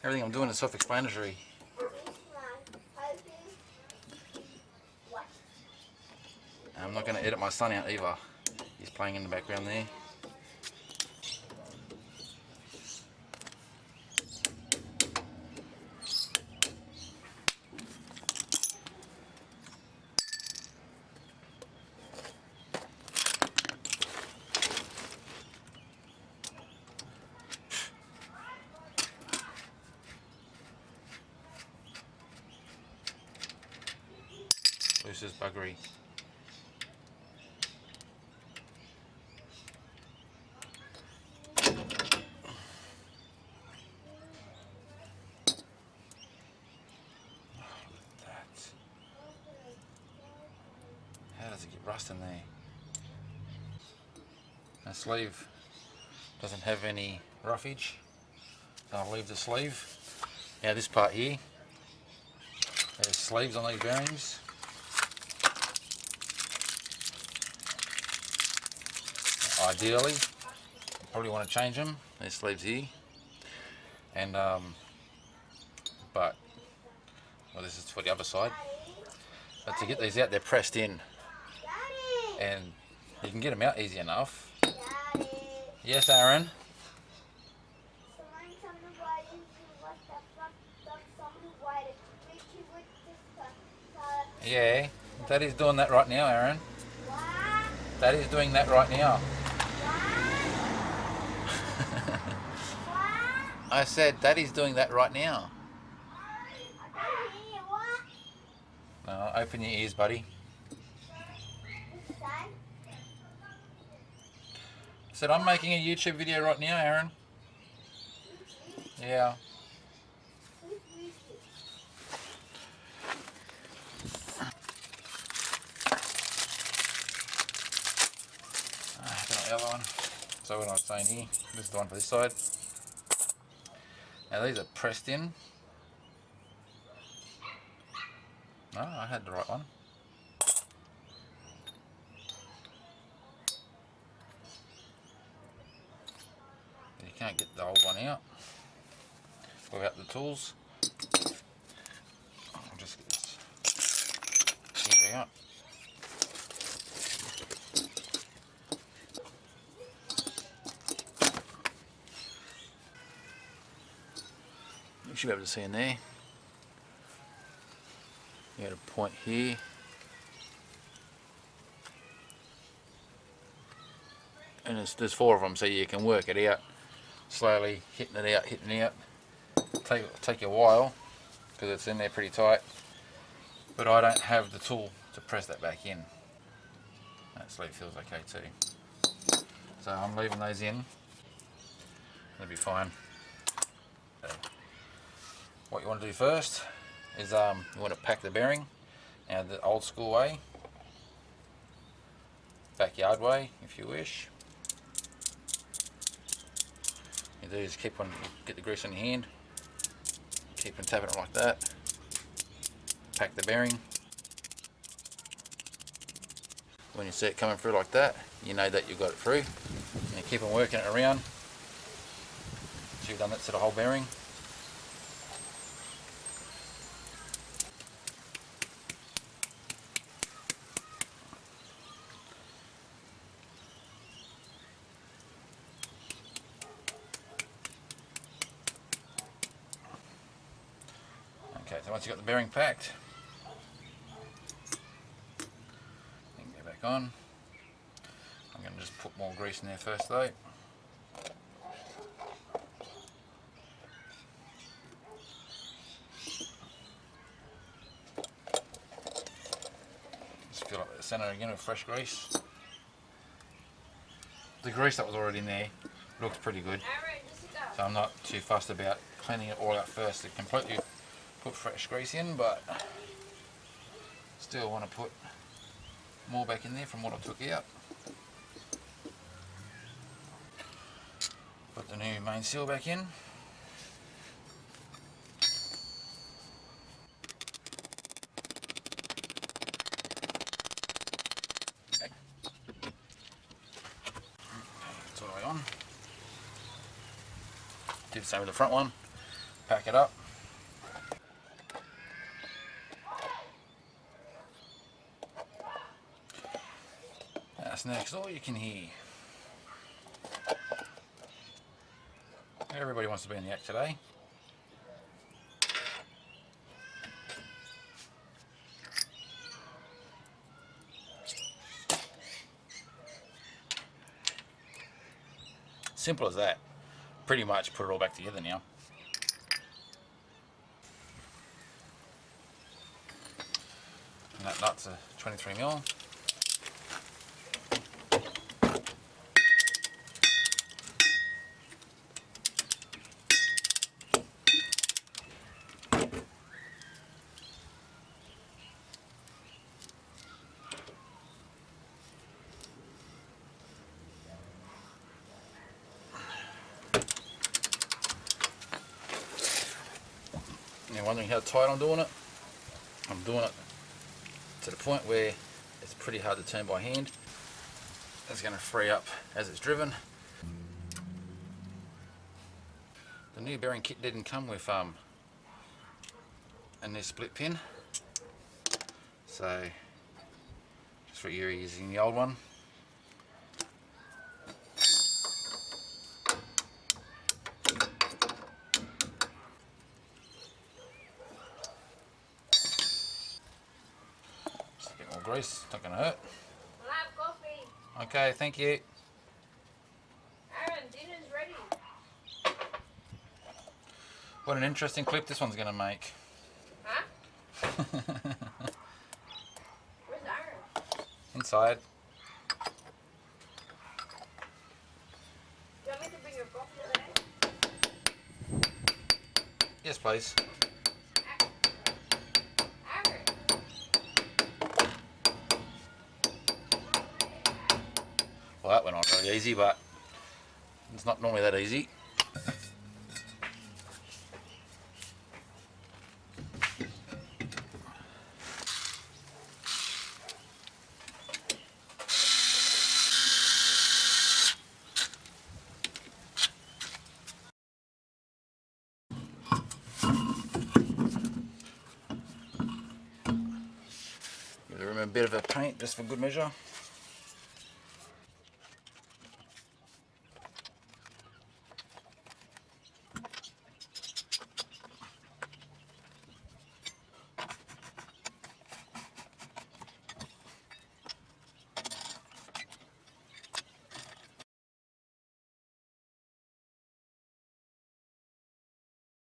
Everything I'm doing is self-explanatory. I'm not going to edit my son out either. He's playing in the background there. Loose as buggery. How does it get rust in there? The sleeve doesn't have any roughage, so I'll leave the sleeve. Now this part here, there's sleeves on these bearings. Ideally, you probably want to change them. There's sleeves here, and but well, this is for the other side. But to get these out, they're pressed in, and you can get them out easy enough. Yes, Aaron. Yeah, Daddy's doing that right now, Aaron. Daddy's doing that right now. I said Daddy's doing that right now. Open your ears, buddy. I said I'm making a YouTube video right now, Aaron. Yeah. The other one. So what I was saying here, this is the one for this side. Now these are pressed in. No, I had the right one. But you can't get the old one out without the tools. I'll just get this easy out. You should be able to see in there. You got a point here. And there's 4 of them, so you can work it out slowly, hitting it out. Take you a while because it's in there pretty tight. But I don't have the tool to press that back in. That sleeve feels okay too. So I'm leaving those in. They'll be fine. What you want to do first is you want to pack the bearing. Now the old school way, backyard way if you wish. You do is keep on, get the grease on your hand, keep on tapping it like that, pack the bearing. When you see it coming through like that, you know that you've got it through, and you keep on working it around. So you've done that to the whole bearing. Okay, so once you've got the bearing packed, you can go back on. I'm going to just put more grease in there first though. Just fill up the centre again with fresh grease. The grease that was already in there looks pretty good, so I'm not too fussed about cleaning it all out first to completely put fresh grease in, but still want to put more back in there from what I took out. Put the new main seal back in. It's all the way on. Do the same with the front one. pack it up. That's next all you can hear. Everybody wants to be in the act today. Simple as that. Pretty much put it all back together now. And that nut's a 23mm. You're wondering how tight I'm doing it? I'm doing it to the point where it's pretty hard to turn by hand. It's going to free up as it's driven. The new bearing kit didn't come with a new split pin, so just what you're using the old one. Grease, not going to hurt. I'll have coffee. Okay, thank you. Aaron, dinner's ready. What an interesting clip this one's going to make. Huh? Where's Aaron? Inside. Do you want me to bring your coffee today? Yes, please. Aaron. Well, that went on really easy, but it's not normally that easy. Give the room a bit of a paint just for good measure.